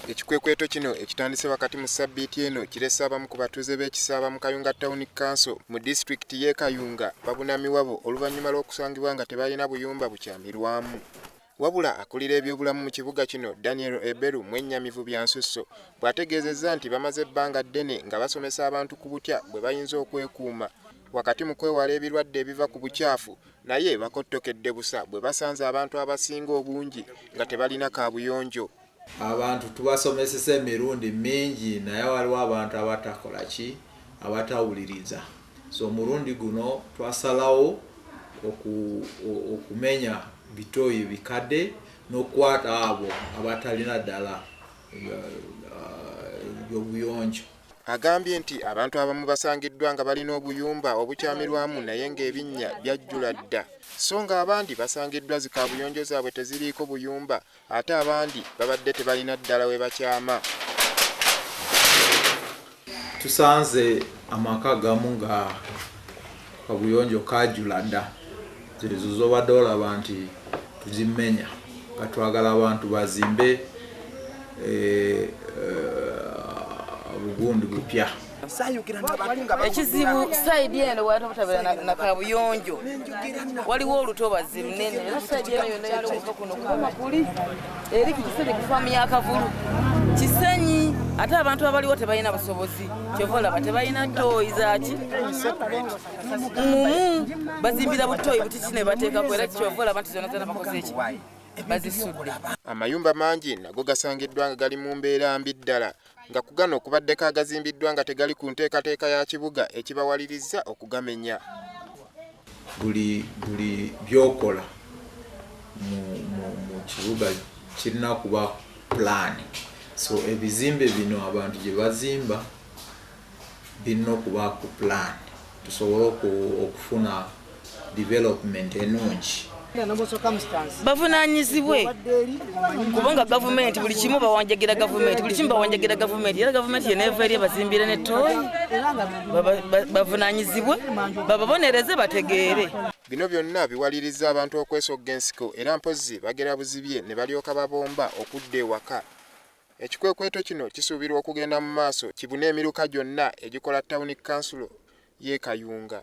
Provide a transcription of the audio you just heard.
Ekikwekweto kino ekitandise wakati mu ssabbiiti eno kirese abamu ku batuuze b'Ekisaba mu Kayunga Town Council mu disitulikiti y'e Kayunga babunamiwabo oluvannyuma lw'okusangibwa nga tebalina buyumba bukyamirwamu. Wabula akulira ebyobulamu mu kibuga kino Daniel Eberu mwennyamivu bya Nsusso bw'ategeezezza nti bamaze ebbanga ddene nga basomesa abantu ku butya bwe bayinza okwekuuma wakati mu kwewala ebirwadde ebiva ku bukyafu, naye bakottokedde busa bwe basanze abantu abasinga obungi nga tebalina kaabuyonjo. Abantu tubasomesesa emirundi mingi naye waliwo abantu abatakola ki abatawuliriza. So omulundi guno twasalawo okumenya bitoyi bikadde n'okukwata abo abatalina ddala by'obuyonjo. Agambye nti abantu abamu basangiddwa nga balina obuyumba obukyamirwamu naye ng'ebinnya byajjula dda, so nga abandi basangiddwa zikaabuyonjo zaabwe teziriiko buyumba ate abandi babadde tebalina ddala we bakyama. Tusanze amaka gamu nga kabuyonjo kajjula dda, ezo zobadde olaba nti tuzimenya nga twagala abantu bazimbe bugundi bupya. Ekizibu saidi eno bw'atabutabira na kabuyonjo waliwo olutobazi lunene era saidi eno yonna yali okuva kuno kamakuli eri kisenyi kufamu yakavulu kisenyi ate abantu abaliwo tebalina busobozi kyova olaba tebalina ttooyi zaki bazimbira butooyi butiki ne bateekako era kyova olaba nti zonna zonna bakoze eki bazisudde. Amayumba mangi nago gasangiddwa nga gali mu mbeera mbi ddala nga ku gano kubaddeko agazimbiddwa nga tegali ku nteekateeka ya kibuga ekibawalirizza okugamenya. Buli byokola mu kibuga kirina kuba pulaani. So ebizimbe bino abantu gye bazimba birina okuba ku pulaani tusobole okufuna development ennungi. Bavunaanyizibwe kubanga gavumenti buli kimu bawanjagira gavumenti, buli kimu bawanjagira gavumenti, era gavumenti yeneeva eri bazimbire ne ttooyi. Bavunaanyizibwe bababonereze bategeere. Bino byonna biwaliriza abantu okwesogga ensiko era mpozzi bagera buzibye ne balyoka babomba okudda ewaka. Ekikwekweto kino kisuubirwa okugenda mu maaso kibune emiruka gyonna egikola Town Council y'e Kayunga.